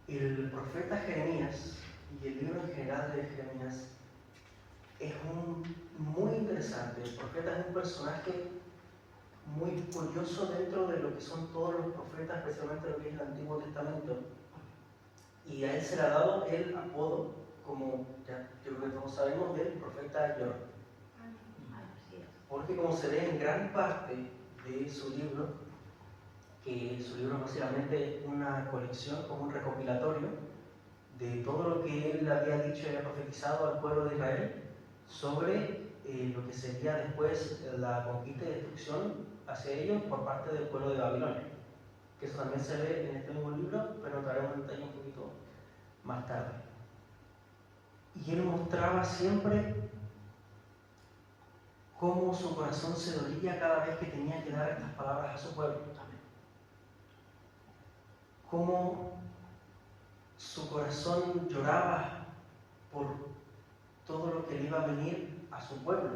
El profeta Jeremías y el libro en general de Jeremías es muy interesante. El profeta es un personaje muy curioso dentro de lo que son todos los profetas, especialmente lo que es el Antiguo Testamento. Y a él se le ha dado el apodo, como ya yo creo que todos sabemos, del profeta llorón. Porque como se ve en gran parte de su libro, que su libro es básicamente una colección, como un recopilatorio de todo lo que él había dicho y había profetizado al pueblo de Israel sobre lo que sería después la conquista y destrucción hacia ellos por parte del pueblo de Babilonia. Que eso también se ve en este mismo libro, pero entraremos en detalle un poquito más tarde. Y él mostraba siempre cómo su corazón se dolía cada vez que tenía que dar estas palabras a su pueblo. Cómo su corazón lloraba por todo lo que le iba a venir a su pueblo,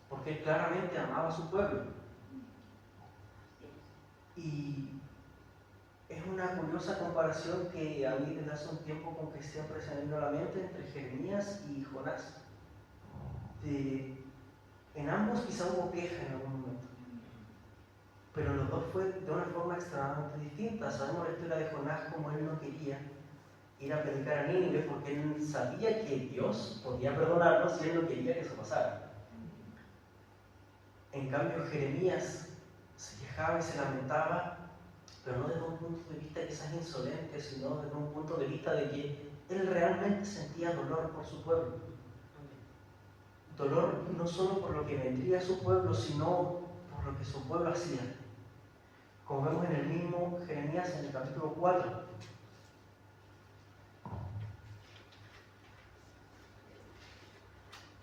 porque él claramente amaba a su pueblo. Y es una curiosa comparación que a mí desde hace un tiempo como que siempre se me vino a la mente entre Jeremías y Jonás. En ambos quizá hubo queja en algún momento, pero los dos fue de una forma extremadamente distinta. Sabemos la historia de Jonás, como él no quería ir a predicar a Nínive porque él sabía que Dios podía perdonarlo si él no quería que eso pasara. En cambio, Jeremías se quejaba y se lamentaba, pero no desde un punto de vista quizás insolente, sino desde un punto de vista de que él realmente sentía dolor por su pueblo. Dolor no solo por lo que vendría a su pueblo, sino por lo que su pueblo hacía. Como vemos en el mismo Jeremías en el capítulo 4.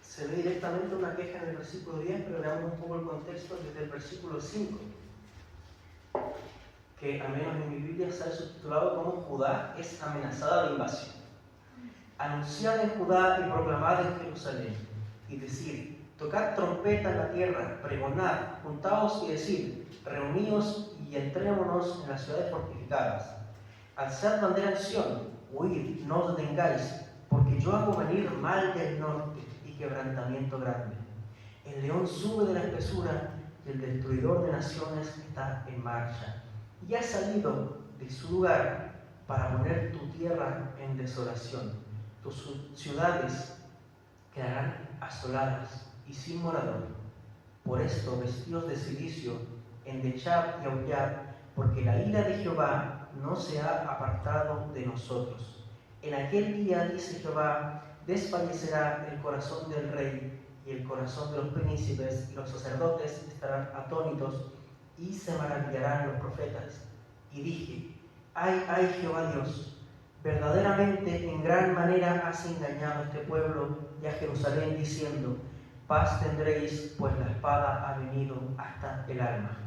Se ve directamente una queja en el versículo 10, pero veamos un poco el contexto desde el versículo 5, que al menos en mi Biblia sale subtitulado como Judá es amenazada de invasión. Anunciad en Judá y proclamad en Jerusalén, y decir, tocad trompeta en la tierra, pregonad, juntaos y decid, reuníos y entrémonos en las ciudades fortificadas. Alzad bandera en Sión, huid, no os detengáis, porque yo hago venir mal del norte y quebrantamiento grande. El león sube de la espesura y el destruidor de naciones está en marcha. Y ha salido de su lugar para poner tu tierra en desolación. Tus ciudades quedarán asoladas y sin morador. Por esto, vestidos de cilicio, endechad y aullad, porque la ira de Jehová no se ha apartado de nosotros. En aquel día, dice Jehová, desfallecerá el corazón del rey y el corazón de los príncipes, y los sacerdotes estarán atónitos y se maravillarán los profetas. Y dije, ay Jehová Dios, verdaderamente en gran manera has engañado a este pueblo y a Jerusalén diciendo, paz tendréis, pues la espada ha venido hasta el alma.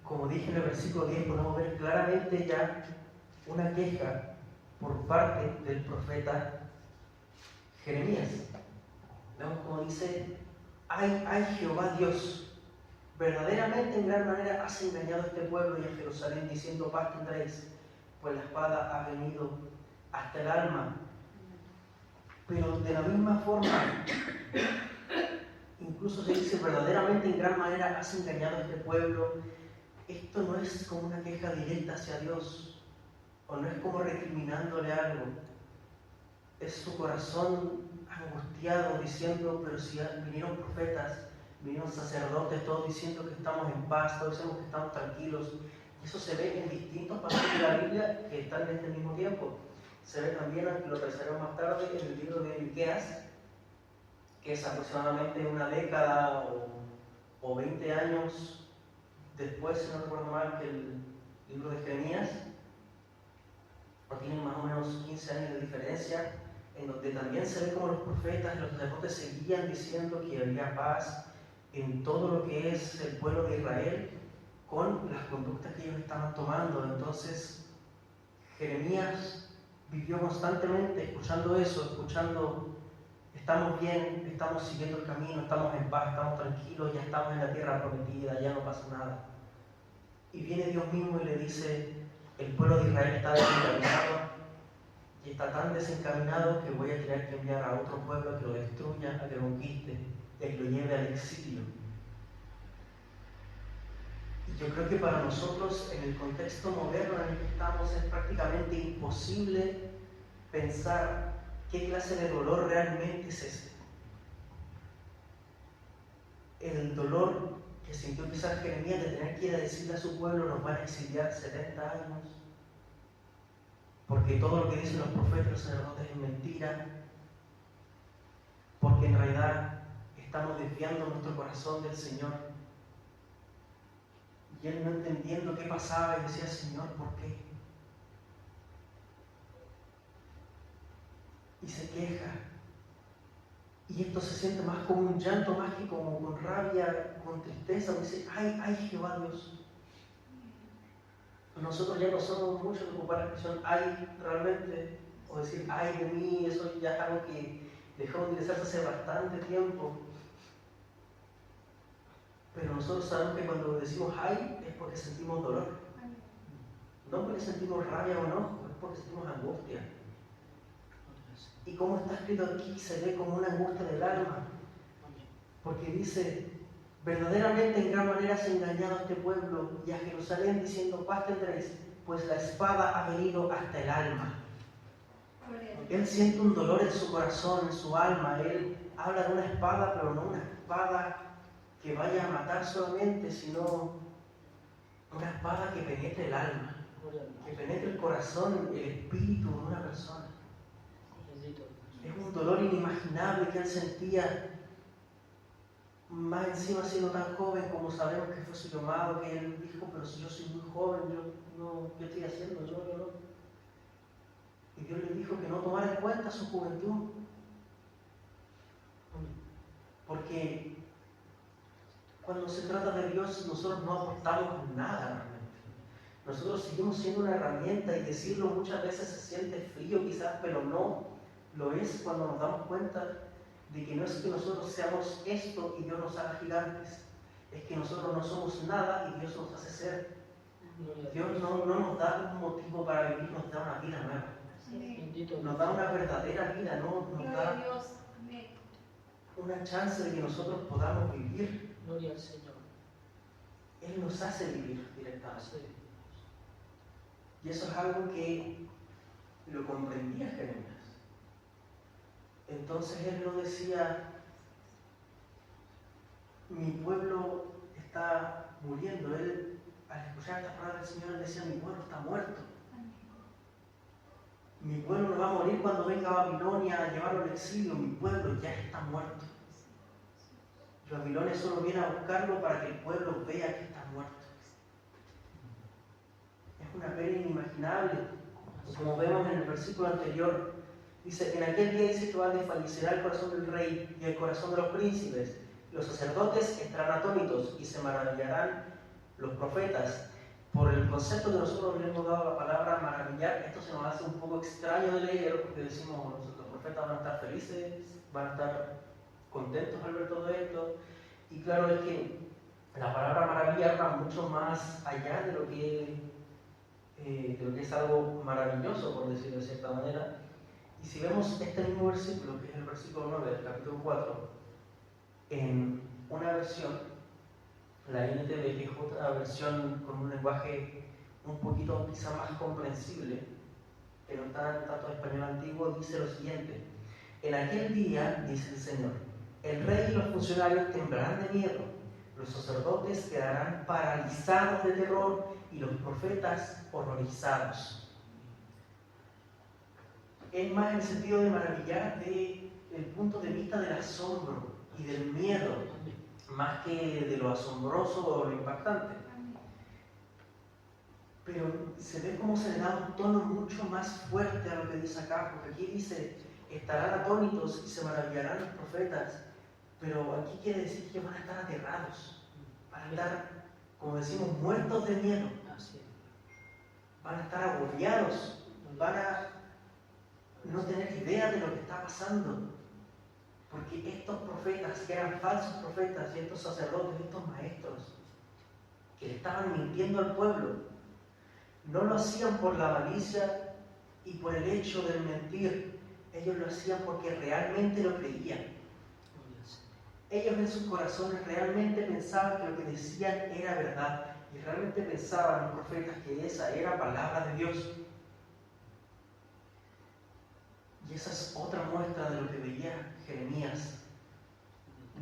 Como dije en el versículo 10, podemos ver claramente ya una queja por parte del profeta Jeremías. Vemos como dice, ay Jehová Dios, verdaderamente en gran manera has engañado a este pueblo y a Jerusalén diciendo, paz tendréis, pues la espada ha venido hasta el alma. Pero de la misma forma, incluso se dice, verdaderamente en gran manera has engañado a este pueblo. Esto no es como una queja directa hacia Dios, o no es como recriminándole algo. Es su corazón angustiado diciendo, pero si vinieron profetas, vinieron sacerdotes, todos diciendo que estamos en paz, todos decimos que estamos tranquilos. Y eso se ve en distintos pasajes de la Biblia que están en este mismo tiempo. Se ve también, aunque lo pensaremos más tarde, en el libro de Miqueas, que es aproximadamente una década o 20 años después, si no recuerdo mal, que el libro de Jeremías, o tienen más o menos 15 años de diferencia, en donde también se ve como los profetas y los sacerdotes seguían diciendo que había paz en todo lo que es el pueblo de Israel con las conductas que ellos estaban tomando. Entonces, Jeremías vivió constantemente escuchando eso, escuchando, estamos bien, estamos siguiendo el camino, estamos en paz, estamos tranquilos, ya estamos en la tierra prometida, ya no pasa nada. Y viene Dios mismo y le dice, el pueblo de Israel está desencaminado y está tan desencaminado que voy a tener que enviar a otro pueblo a que lo destruya, a que lo conquiste y a que lo lleve al exilio. Y yo creo que para nosotros, en el contexto moderno en el que estamos, es prácticamente imposible pensar qué clase de dolor realmente es ese. El dolor que sintió quizás Jeremías de tener que ir a decirle a su pueblo: nos van a exiliar 70 años, porque todo lo que dicen los profetas y los sacerdotes es mentira, porque en realidad estamos desviando nuestro corazón del Señor. Y él no entendiendo qué pasaba y decía: Señor, ¿por qué? Y se queja. Y esto se siente más como un llanto, más que como con rabia, con tristeza. Dice: ay Jehová Dios. Nosotros ya no somos muchos de ocupar la expresión ay realmente, o decir ay de mí. Eso ya es algo que dejó de utilizarse hace bastante tiempo. Pero nosotros sabemos que cuando decimos ay es porque sentimos dolor. No porque sentimos rabia o enojo, es porque sentimos angustia. Y como está escrito aquí, se ve como una angustia del alma. Porque dice: verdaderamente en gran manera se ha engañado a este pueblo y a Jerusalén, diciendo: paz tendréis, pues la espada ha venido hasta el alma. Él siente un dolor en su corazón, en su alma. Él habla de una espada, pero no una espada que vaya a matar solamente, sino una espada que penetre el alma, que penetre el corazón, el espíritu de una persona. Es un dolor inimaginable que él sentía, más encima siendo tan joven, como sabemos que fue su llamado, que él dijo: pero si yo soy muy joven, ¿qué estoy haciendo? Yo no. Y Dios le dijo que no tomara en cuenta su juventud, porque cuando se trata de Dios, nosotros no aportamos nada realmente. Nosotros seguimos siendo una herramienta, y decirlo muchas veces se siente frío quizás, pero no lo es cuando nos damos cuenta de que no es que nosotros seamos esto y Dios nos haga gigantes, es que nosotros no somos nada y Dios nos hace ser. Dios no nos da un motivo para vivir, nos da una vida nueva. Nos da una verdadera vida, no nos da una chance de que nosotros podamos vivir. Gloria al Señor. Él nos hace vivir directamente. Y eso es algo que lo comprendía Jeremías. Entonces él no decía: mi pueblo está muriendo. Él, al escuchar estas palabras del Señor, él decía: mi pueblo está muerto. Mi pueblo no va a morir cuando venga Babilonia a llevarlo al exilio. Mi pueblo ya está muerto. Y Babilonia solo viene a buscarlo para que el pueblo vea que está muerto. Es una pena inimaginable. Como vemos en el versículo anterior, dice: en aquel día, dice Jehová, desfallecerá el corazón del rey y el corazón de los príncipes. Los sacerdotes estarán atónitos y se maravillarán los profetas. Por el concepto que nosotros le hemos dado a la palabra maravillar, esto se nos hace un poco extraño de leer, porque decimos: los profetas van a estar felices, van a estar contentos al ver todo esto. Y claro, es que la palabra maravillar va mucho más allá de lo que es algo maravilloso, por decirlo de cierta manera. Y si vemos este mismo versículo, que es el versículo 9 del capítulo 4, en una versión, la NTV, que es otra versión con un lenguaje un poquito quizá más comprensible, que no está tanto español antiguo, dice lo siguiente: en aquel día, dice el Señor, el rey y los funcionarios temblarán de miedo, los sacerdotes quedarán paralizados de terror y los profetas horrorizados. Es más en el sentido de maravillar desde el punto de vista del asombro y del miedo, más que de lo asombroso o lo impactante. Pero se ve cómo se le da un tono mucho más fuerte a lo que dice acá, porque aquí dice: estarán atónitos y se maravillarán los profetas. Pero aquí quiere decir que van a estar aterrados, van a estar, como decimos, muertos de miedo, van a estar agobiados, van a no tener idea de lo que está pasando, porque estos profetas, que eran falsos profetas, y estos sacerdotes, estos maestros, que le estaban mintiendo al pueblo, No lo hacían por la malicia y por el hecho de mentir. Ellos lo hacían porque realmente lo creían. Ellos en sus corazones realmente pensaban que lo que decían era verdad. Y realmente pensaban los profetas que esa era palabra de Dios. Y esa es otra muestra de lo que veía Jeremías.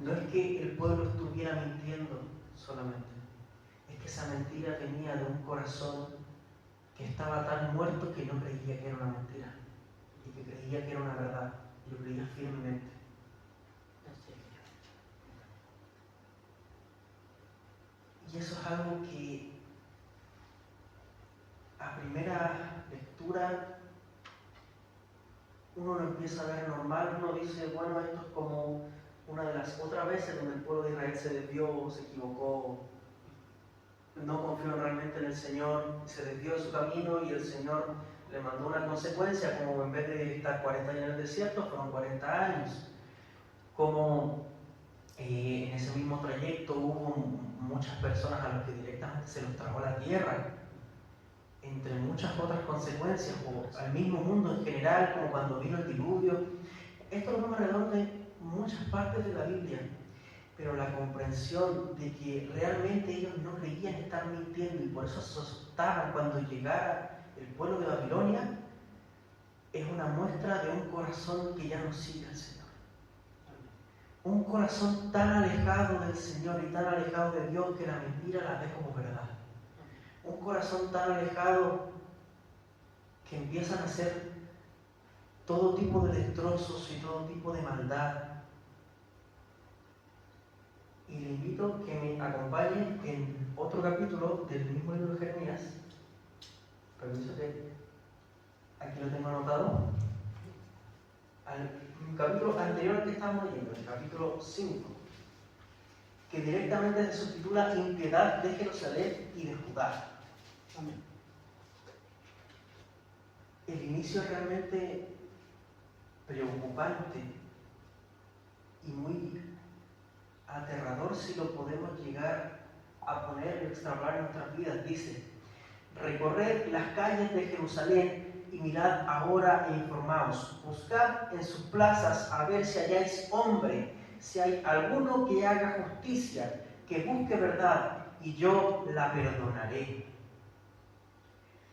No es que el pueblo estuviera mintiendo solamente, es que esa mentira venía de un corazón que estaba tan muerto que no creía que era una mentira, y que creía que era una verdad, y lo creía firmemente. Y eso es algo que a primera lectura uno lo empieza a ver normal, uno dice, bueno, esto es como una de las otras veces donde el pueblo de Israel se desvió, se equivocó, no confió realmente en el Señor, se desvió de su camino y el Señor le mandó una consecuencia, como en vez de estar 40 años en el desierto, fueron 40 años. Como en ese mismo trayecto hubo muchas personas a las que directamente se los tragó la tierra, entre muchas otras consecuencias, o al mismo mundo en general, como cuando vino el diluvio. Esto lo vemos alrededor de muchas partes de la Biblia, pero la comprensión de que realmente ellos no creían estar mintiendo y por eso se asustaban cuando llegara el pueblo de Babilonia, es una muestra de un corazón que ya no sigue al Señor. Un corazón tan alejado del Señor y tan alejado de Dios que la mentira la ve como verdad. Un corazón tan alejado que empiezan a hacer todo tipo de destrozos y todo tipo de maldad. Y le invito a que me acompañen en otro capítulo del mismo libro de Jeremías. Permiso que aquí lo tengo anotado. Al capítulo anterior al que estamos leyendo, el capítulo 5, que directamente se subtitula Impiedad de Jerusalén y de Judá. Amén. El inicio es realmente preocupante y muy aterrador si lo podemos llegar a poner y extrapolar en nuestras vidas. Dice: recorred las calles de Jerusalén y mirad ahora e informaos. Buscad en sus plazas a ver si halláis hombre, si hay alguno que haga justicia, que busque verdad, y yo la perdonaré.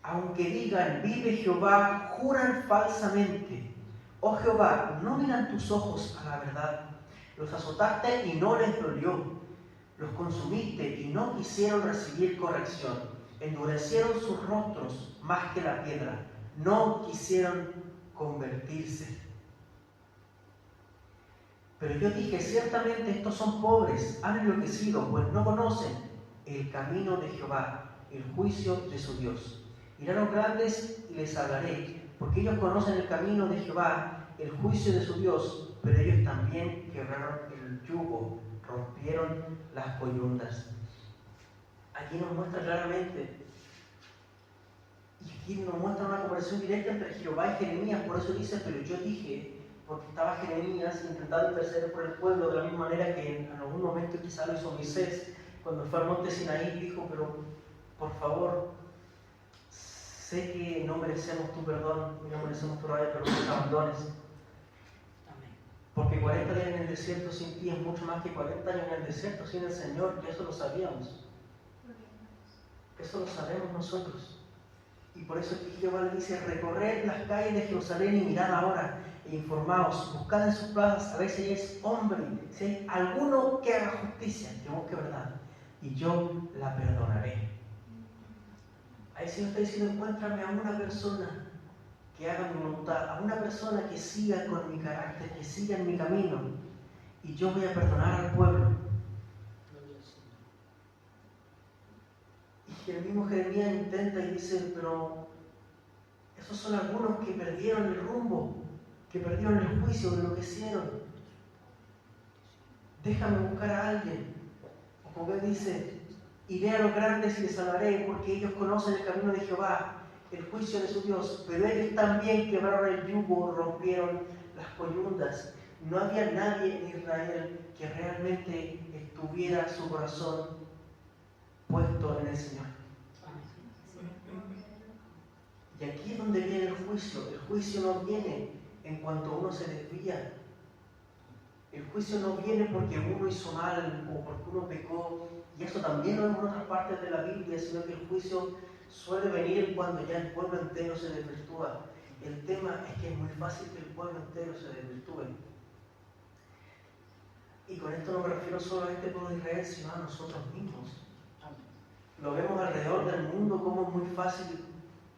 Aunque digan, vive Jehová, juran falsamente. Oh Jehová, no miran tus ojos a la verdad. Los azotaste y no les dolió. Los consumiste y no quisieron recibir corrección. Endurecieron sus rostros más que la piedra. No quisieron convertirse. Pero yo dije, ciertamente estos son pobres, han enloquecido, pues no conocen el camino de Jehová, el juicio de su Dios. Iré a los grandes y les hablaré, porque ellos conocen el camino de Jehová, el juicio de su Dios, pero ellos también quebraron el yugo, rompieron las coyundas. Aquí nos muestra claramente, y aquí nos muestra una conversación directa entre Jehová y Jeremías. Por eso dice, pero yo dije, porque estaba Jeremías intentando interceder por el pueblo de la misma manera que en algún momento quizá lo hizo Moisés, cuando fue al monte Sinaí, dijo, pero por favor, sé que no merecemos tu perdón, no merecemos tu rabia, pero no nos abandones. Porque 40 días en el desierto sin ti es mucho más que 40 años en el desierto sin el Señor, que eso lo sabíamos. Eso lo sabemos nosotros. Y por eso aquí Jehová le dice, recorred las calles de Jerusalén y mirad ahora, e informaos, buscad en sus plazas a ver si es hombre, si hay alguno que haga justicia, que busque verdad, y yo la perdonaré. Ahí Señor está diciendo, encuéntrame a una persona que haga mi voluntad, a una persona que siga con mi carácter, que siga en mi camino, y yo voy a perdonar al pueblo. Y el mismo Jeremías intenta y dice, pero esos son algunos que perdieron el rumbo, que perdieron el juicio de lo que hicieron. Déjame buscar a alguien. O como él dice, iré a los grandes y les hablaré, porque ellos conocen el camino de Jehová, el juicio de su Dios, pero ellos también quebraron el yugo, rompieron las coyundas. No había nadie en Israel que realmente estuviera su corazón puesto en el Señor. Y aquí es donde viene el juicio. El juicio no viene en cuanto uno se desvía. El juicio no viene porque uno hizo mal o porque uno pecó. Y eso también lo vemos en otras partes de la Biblia, sino que el juicio suele venir cuando ya el pueblo entero se desvirtúa. El tema es que es muy fácil que el pueblo entero se desvirtúe. Y con esto no me refiero solo a este pueblo de Israel, sino a nosotros mismos. Lo vemos alrededor del mundo como es muy fácil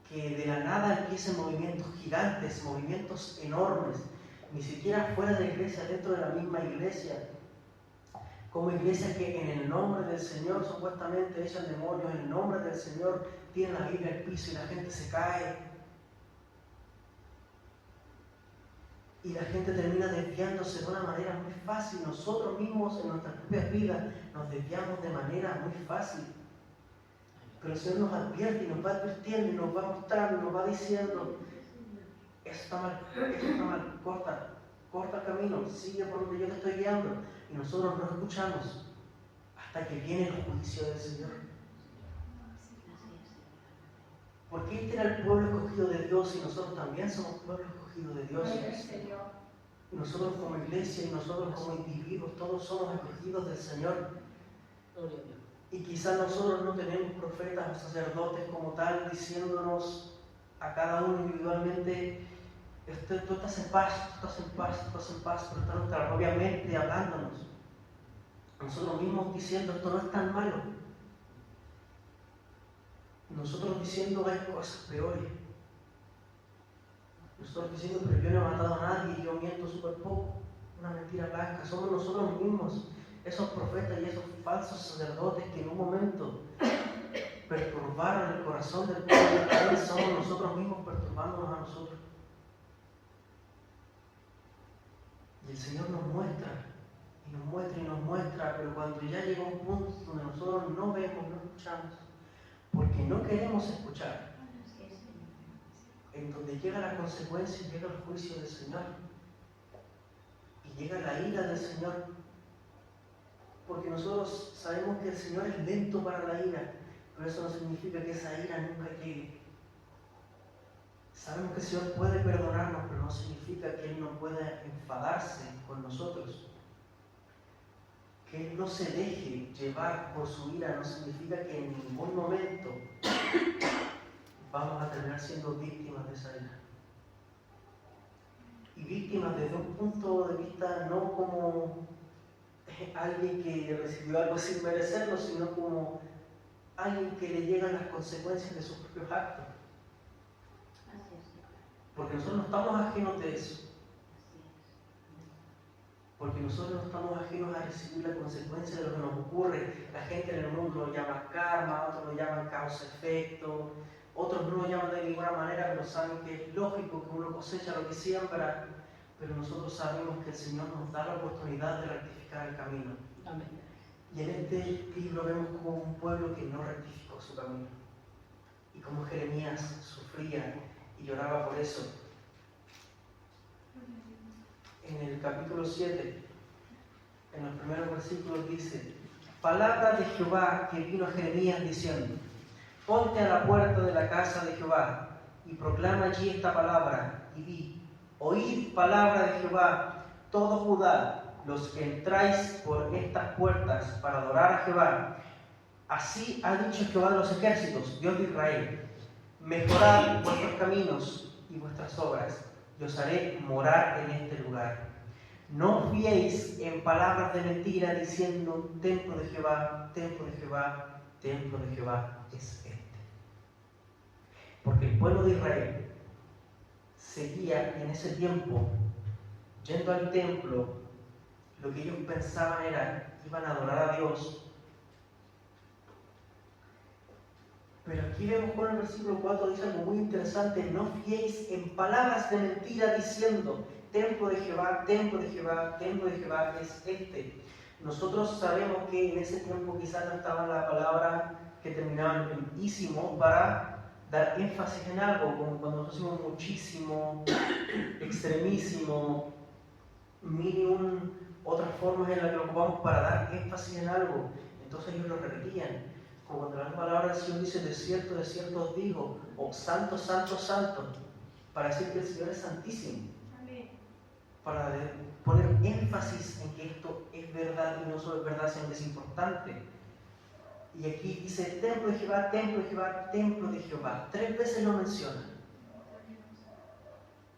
que de la nada empiecen movimientos gigantes, movimientos enormes, ni siquiera fuera de la iglesia, dentro de la misma iglesia, como iglesias que en el nombre del Señor supuestamente echan demonios, en el nombre del Señor tienen la Biblia al piso y la gente se cae. Y la gente termina desviándose de una manera muy fácil. Nosotros mismos en nuestras propias vidas nos desviamos de manera muy fácil. Pero el Señor nos advierte y nos va advirtiendo y nos va mostrando y nos va diciendo: eso está mal, corta el camino, sigue por donde yo te estoy guiando. Y nosotros no escuchamos hasta que viene el juicio del Señor. Porque este era el pueblo escogido de Dios y nosotros también somos pueblo escogido de Dios. Y nosotros como iglesia y nosotros como individuos, todos somos escogidos del Señor. Y quizás nosotros no tenemos profetas o sacerdotes como tal diciéndonos a cada uno individualmente: tú estás en paz, pero está nuestra propia mente hablándonos. Nosotros mismos diciendo: esto no es tan malo. Nosotros diciendo: hay cosas peores. Nosotros diciendo: pero yo no he matado a nadie y yo miento súper poco. Una mentira blanca. Somos nosotros mismos, esos profetas y esos falsos sacerdotes que en un momento perturbaron el corazón del pueblo de Israel. Somos nosotros mismos perturbándonos a nosotros. Y el Señor nos muestra, y nos muestra, y nos muestra, pero cuando ya llega un punto donde nosotros no vemos, no escuchamos, porque no queremos escuchar, en donde llega la consecuencia, llega el juicio del Señor, y llega la ira del Señor, porque nosotros sabemos que el Señor es lento para la ira, pero eso no significa que esa ira nunca llegue. Sabemos que el Señor puede perdonarnos, pero no significa que Él no pueda enfadarse con nosotros. Que Él no se deje llevar por su ira no significa que en ningún momento vamos a terminar siendo víctimas de esa ira. Y víctimas desde un punto de vista no como alguien que recibió algo sin merecerlo, sino como alguien que le llegan las consecuencias de sus propios actos. Porque nosotros no estamos ajenos de eso. Porque nosotros no estamos ajenos a recibir la consecuencia de lo que nos ocurre. La gente en el mundo lo llama karma, otros lo llaman causa-efecto, otros no lo llaman de ninguna manera, pero saben que es lógico que uno cosecha lo que siembra. Pero nosotros sabemos que el Señor nos da la oportunidad de rectificar el camino. Amén. Y en este libro vemos como un pueblo que no rectificó su camino. Y como Jeremías sufría y lloraba por eso. En el capítulo 7, en los primeros versículos dice: palabra de Jehová que vino a Jeremías diciendo: ponte a la puerta de la casa de Jehová y proclama allí esta palabra y di: oíd palabra de Jehová, todo Judá, los que entráis por estas puertas para adorar a Jehová. Así ha dicho Jehová de los ejércitos, Dios de Israel: mejorad vuestros caminos y vuestras obras, y os haré morar en este lugar. No os fiéis en palabras de mentira diciendo: templo de Jehová, templo de Jehová, templo de Jehová es este. Porque el pueblo de Israel seguía en ese tiempo yendo al templo. Lo que ellos pensaban era: iban a adorar a Dios. Pero aquí vemos con el versículo 4 dice algo muy interesante: no fiéis en palabras de mentira diciendo: templo de Jehová, templo de Jehová, templo de Jehová es este. Nosotros sabemos que en ese tiempo quizás no estaba la palabra que terminaba en ísimo para dar énfasis en algo, como cuando nosotros decimos muchísimo, extremísimo, otras formas en las que lo ocupamos para dar énfasis en algo. Entonces ellos lo repetían. como cuando la palabra del Señor dice, de cierto os digo, o santo, santo, santo, para decir que el Señor es santísimo. Amén. Para poner énfasis en que esto es verdad y no solo es verdad, sino que es importante. Y aquí dice, templo de Jehová, templo de Jehová, templo de Jehová. 3 veces lo menciona.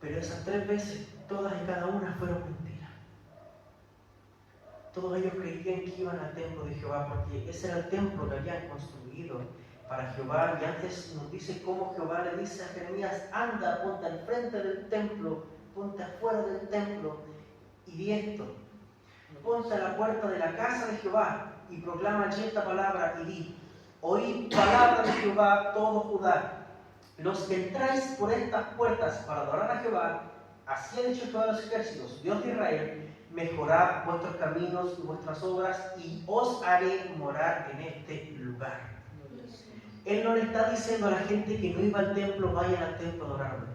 Pero esas 3 veces, todas y cada una fueron mentiras. Todos ellos creían que iban al templo de Jehová, porque ese era el templo que habían construido para Jehová. Y antes nos dice cómo Jehová le dice a Jeremías, anda, ponte al frente del templo, ponte afuera del templo, y di esto. Ponte a la puerta de la casa de Jehová, y proclama allí esta palabra, y di, oíd palabra de Jehová, todo Judá. Los que entráis por estas puertas para adorar a Jehová, así ha dicho Jehová de los ejércitos, Dios de Israel, mejorad vuestros caminos y vuestras obras, y os haré morar en este lugar. Él no le está diciendo a la gente que no iba al templo, vayan al templo a adorarme.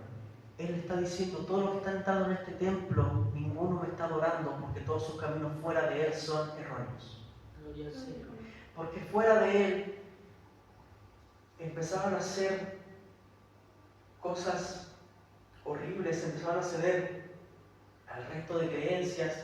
Él está diciendo, todos los que están entrando en este templo, ninguno me está adorando, porque todos sus caminos fuera de Él son erróneos. Porque fuera de Él empezaron a hacer cosas horribles, empezaron a ceder al resto de creencias.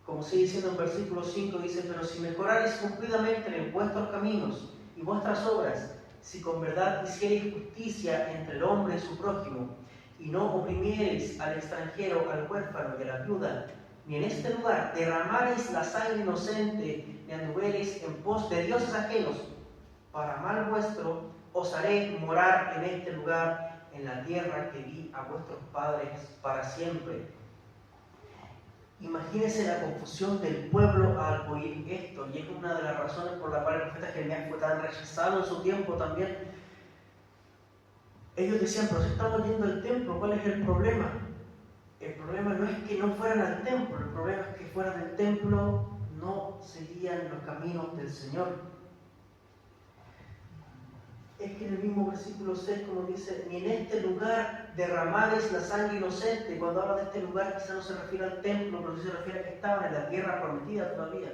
Como sigue diciendo en versículo 5, dice, pero si mejorareis cumplidamente en vuestros caminos y vuestras obras, si con verdad hiciereis justicia entre el hombre y su prójimo, y no oprimiereis al extranjero, al huérfano y a la viuda, ni en este lugar derramareis la sangre inocente, ni anduviereis en pos de dioses ajenos, para mal vuestro, os haré morar en este lugar, en la tierra que di a vuestros padres para siempre. Imagínense la confusión del pueblo al oír esto, y es una de las razones por la cual el profeta Jeremías fue tan rechazado en su tiempo también. Ellos decían, pero si estamos yendo al templo, ¿cuál es el problema? El problema no es que no fueran al templo, el problema es que fuera del templo no seguían los caminos del Señor. Es que en el mismo versículo 6, como dice, ni en este lugar derramares la sangre inocente. Cuando habla de este lugar, quizá no se refiere al templo, pero sí se refiere a que estaban en la tierra prometida todavía.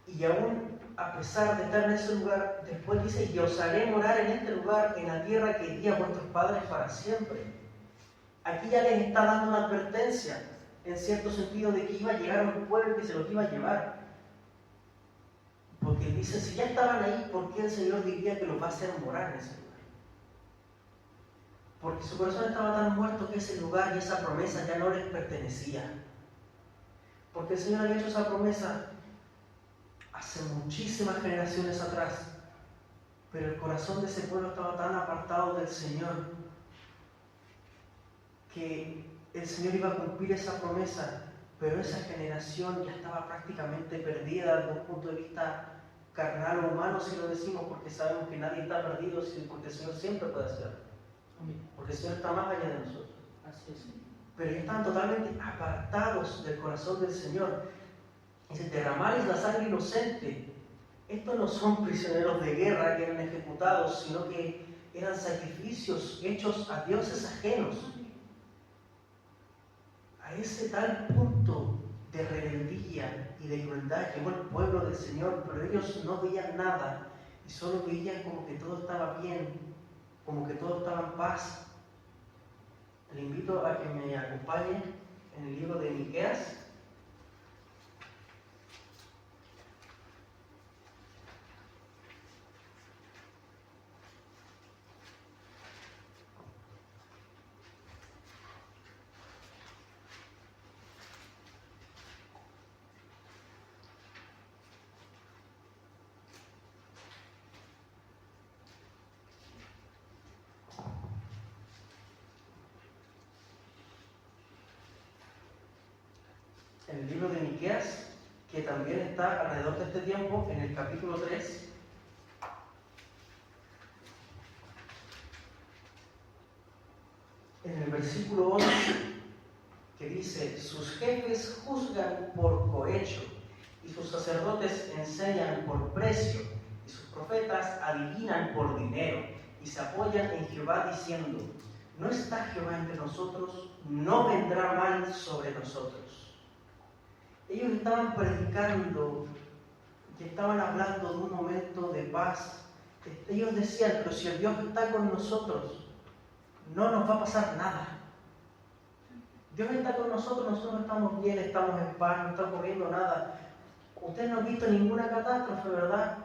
Y aún a pesar de estar en ese lugar, después dice, y os haré morar en este lugar, en la tierra que di a vuestros padres para siempre. Aquí ya les está dando una advertencia, en cierto sentido, de que iba a llegar un pueblo que se los iba a llevar. Porque dice, si ya estaban ahí, ¿por qué el Señor diría que los va a hacer morar en ese lugar? Porque su corazón estaba tan muerto que ese lugar y esa promesa ya no les pertenecía. Porque el Señor había hecho esa promesa hace muchísimas generaciones atrás, pero el corazón de ese pueblo estaba tan apartado del Señor que el Señor iba a cumplir esa promesa, pero esa generación ya estaba prácticamente perdida desde un punto de vista carnal o humano, si lo decimos, porque sabemos que nadie está perdido, porque el Señor siempre puede hacerlo, porque el Señor está más allá de nosotros. Así es. Pero ya estaban totalmente apartados del corazón del Señor. Dice, derramaréis la sangre inocente. Estos no son prisioneros de guerra que eran ejecutados, sino que eran sacrificios hechos a dioses ajenos. A ese tal punto de rebeldía y de crueldad llegó el pueblo del Señor, pero ellos no veían nada y solo veían como que todo estaba bien, como que todo estaba en paz. Le invito a que me acompañen en el libro de Miqueas. En el libro de Miqueas, que también está alrededor de este tiempo, en el capítulo 3, en el versículo 11, que dice, sus jefes juzgan por cohecho, y sus sacerdotes enseñan por precio, y sus profetas adivinan por dinero, y se apoyan en Jehová diciendo, no está Jehová entre nosotros, no vendrá mal sobre nosotros. Ellos estaban predicando que estaban hablando de un momento de paz. Ellos decían, pero si el Dios está con nosotros, no nos va a pasar nada. Dios está con nosotros, nosotros estamos bien, estamos en paz, no está ocurriendo nada. Ustedes no han visto ninguna catástrofe, ¿verdad?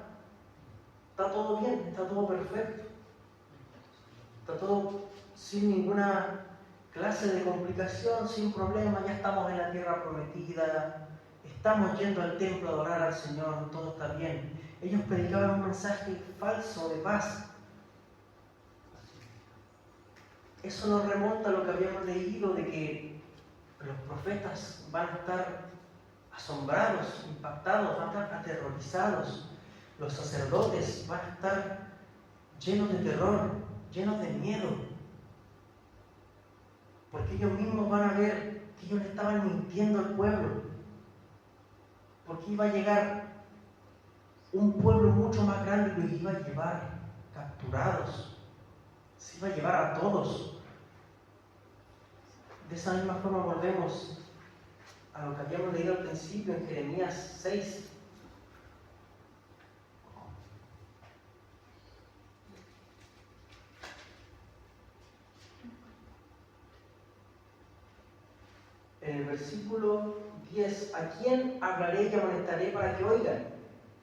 Está todo bien, está todo perfecto. Está todo sin ninguna clase de complicación, sin problema, ya estamos en la tierra prometida, estamos yendo al templo a adorar al Señor, todo está bien. Ellos predicaban un mensaje falso de paz. Eso nos remonta a lo que habíamos leído de que los profetas van a estar asombrados, impactados, van a estar aterrorizados. Los sacerdotes van a estar llenos de terror, llenos de miedo. Porque ellos mismos van a ver que ellos le estaban mintiendo al pueblo. Porque iba a llegar un pueblo mucho más grande y los iba a llevar capturados. Se iba a llevar a todos. De esa misma forma volvemos a lo que habíamos leído al principio en Jeremías 6. En el versículo 10, ¿a quién hablaré y amonestaré para que oigan?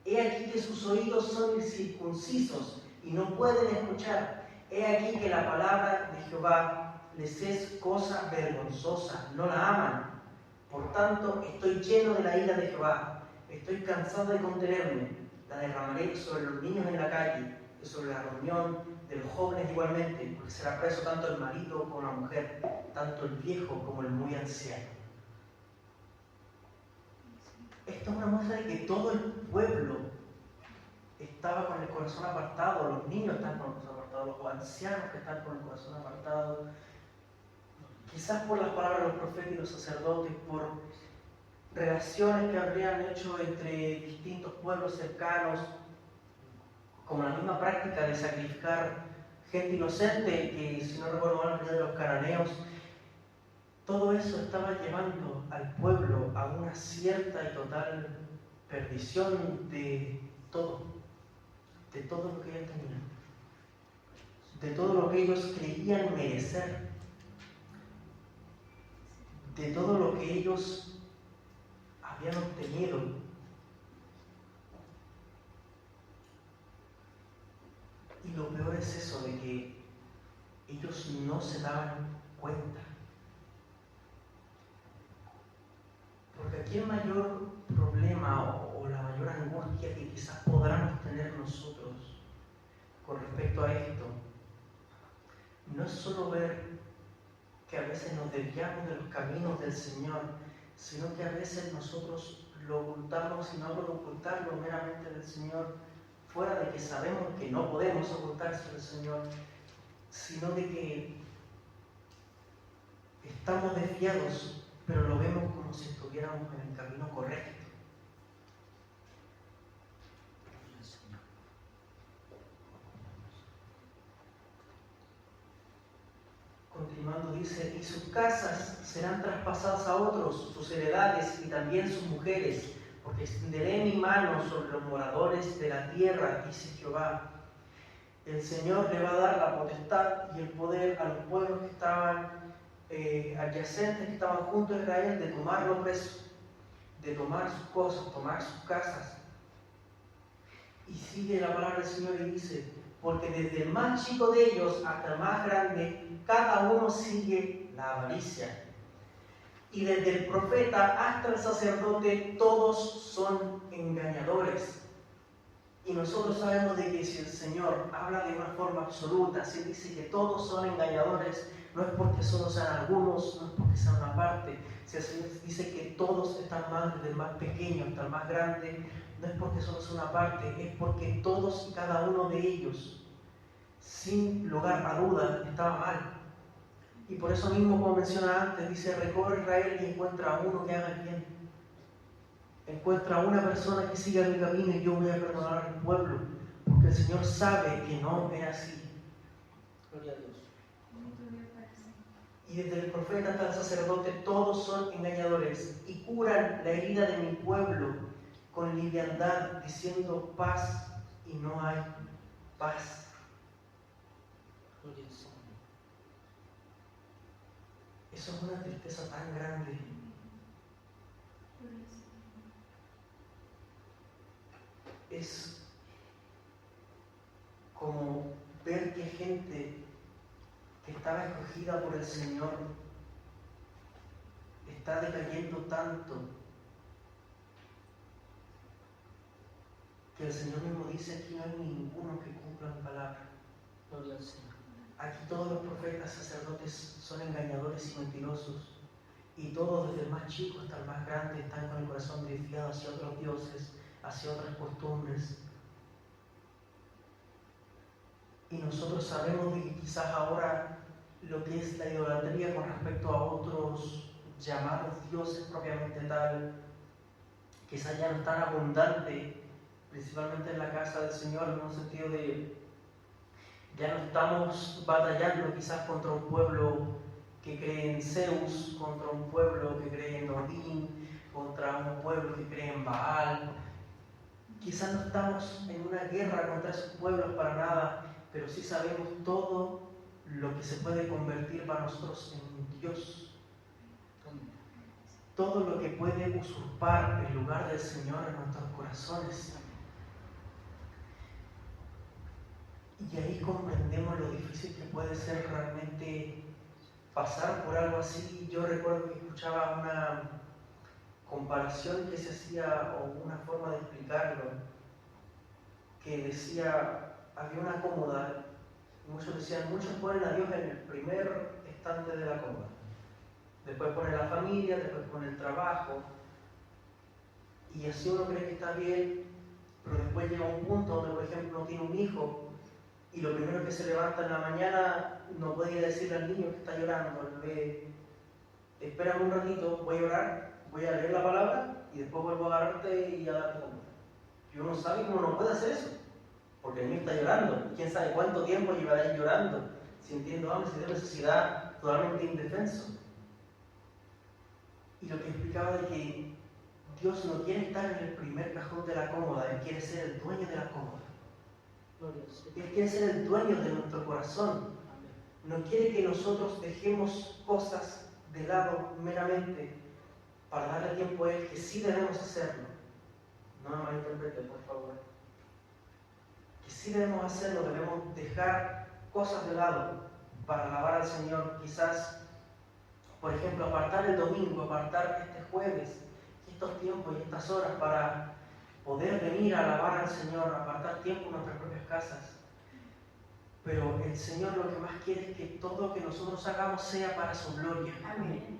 He aquí que sus oídos son incircuncisos y no pueden escuchar. He aquí que la palabra de Jehová les es cosa vergonzosa, no la aman. Por tanto, estoy lleno de la ira de Jehová, estoy cansado de contenerme. La derramaré sobre los niños en la calle y sobre la reunión de los jóvenes igualmente, porque será preso tanto el marido como la mujer, tanto el viejo como el muy anciano. Esto es una muestra de que todo el pueblo estaba con el corazón apartado, los niños están con el corazón apartado, los ancianos que están con el corazón apartado, quizás por las palabras de los profetas y los sacerdotes, por relaciones que habrían hecho entre distintos pueblos cercanos, como la misma práctica de sacrificar gente inocente, que si no recuerdo mal, de los cananeos. Todo eso estaba llevando al pueblo a una cierta y total perdición de todo lo que ellos tenían, de todo lo que ellos creían merecer, de todo lo que ellos habían obtenido. Y lo peor es eso, de que ellos no se daban cuenta. Porque aquí el mayor problema o la mayor angustia que quizás podamos tener nosotros con respecto a esto, no es solo ver que a veces nos desviamos de los caminos del Señor, sino que a veces nosotros lo ocultamos, y no por ocultarlo meramente del Señor, fuera de que sabemos que no podemos ocultarse del Señor, sino de que estamos desviados, pero lo vemos como si estuviéramos en el camino correcto. Continuando dice, y sus casas serán traspasadas a otros, sus heredades y también sus mujeres, porque extenderé mi mano sobre los moradores de la tierra, dice Jehová. El Señor le va a dar la potestad y el poder a los pueblos que estaban adyacentes, que estaban junto a Israel, de tomarlo preso, de tomar sus cosas, tomar sus casas. Y sigue la palabra del Señor y dice, porque desde el más chico de ellos hasta el más grande, cada uno sigue la avaricia. Y desde el profeta hasta el sacerdote, todos son engañadores. Y nosotros sabemos de que si el Señor habla de una forma absoluta, si dice que todos son engañadores, no es porque solo sean algunos, no es porque sean una parte. Si el Señor dice que todos están mal, desde el más pequeño hasta el más grande, no es porque solo sea una parte, es porque todos y cada uno de ellos, sin lugar a duda, estaba mal. Y por eso mismo, como menciona antes, dice, recorre Israel y encuentra a uno que haga el bien. Encuentra a una persona que siga mi camino y yo voy a perdonar al pueblo, porque el Señor sabe que no es así. Gloria a Dios. Y desde el profeta hasta el sacerdote, todos son engañadores y curan la herida de mi pueblo con liviandad, diciendo paz y no hay paz. Eso es una tristeza tan grande. Es como ver que gente que estaba escogida por el Señor está decayendo tanto que el Señor mismo dice: aquí no hay ninguno que cumpla mi palabra. Gloria al Señor. Aquí todos los profetas, sacerdotes son engañadores y mentirosos, y todos, desde el más chico hasta el más grande, están con el corazón desviado hacia otros dioses, hacia otras costumbres. Y nosotros sabemos de que quizás ahora lo que es la idolatría con respecto a otros llamados dioses propiamente tal, quizás ya no es tan abundante, principalmente en la casa del Señor, en un sentido de ya no estamos batallando quizás contra un pueblo que cree en Zeus, contra un pueblo que cree en Odín, contra un pueblo que cree en Baal. Quizás no estamos en una guerra contra esos pueblos para nada, pero sí sabemos todo lo que se puede convertir para nosotros en Dios. Todo lo que puede usurpar el lugar del Señor en nuestros corazones. Y ahí comprendemos lo difícil que puede ser realmente pasar por algo así. Yo recuerdo que escuchaba una comparación que se hacía, o una forma de explicarlo, que decía, había una cómoda, y muchos ponen a Dios en el primer estante de la cómoda. Después ponen la familia, después ponen el trabajo, y así uno cree que está bien, pero después llega un punto donde, por ejemplo, uno tiene un hijo, y lo primero que se levanta en la mañana no puede ir a decirle al niño que está llorando, al bebé: espérame un ratito, voy a orar, voy a leer la palabra y después vuelvo a agarrarte y a darte comida. Y uno sabe que uno no puede hacer eso, porque el niño está llorando. ¿Quién sabe cuánto tiempo llevará ahí llorando, sintiendo hambre, sintiendo necesidad, totalmente indefenso? Y lo que explicaba de que Dios no quiere estar en el primer cajón de la cómoda, Él quiere ser el dueño de la cómoda. Él quiere ser el dueño de nuestro corazón. No quiere que nosotros dejemos cosas de lado meramente para darle tiempo a Él, que sí debemos hacerlo. No me malinterprete, por favor. Que sí debemos hacerlo, debemos dejar cosas de lado para alabar al Señor. Quizás, por ejemplo, apartar el domingo, apartar este jueves, estos tiempos y estas horas para poder venir a alabar al Señor, apartar tiempo en nuestras propias casas. Pero el Señor lo que más quiere es que todo lo que nosotros hagamos sea para su gloria. Amén.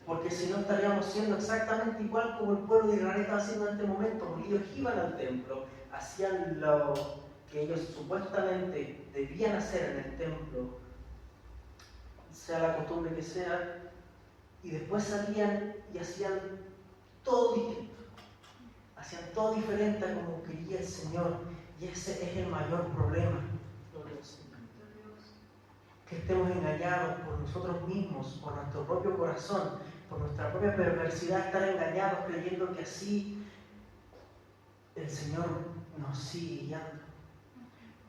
Porque si no estaríamos siendo exactamente igual como el pueblo de Israel estaba haciendo en este momento, porque ellos iban al templo, hacían lo que ellos supuestamente debían hacer en el templo, sea la costumbre que sea, y después salían y hacían todo distinto. Hacían todo diferente a como quería el Señor, y ese es el mayor problema. Que estemos engañados por nosotros mismos, por nuestro propio corazón, por nuestra propia perversidad, estar engañados creyendo que así el Señor nos sigue guiando.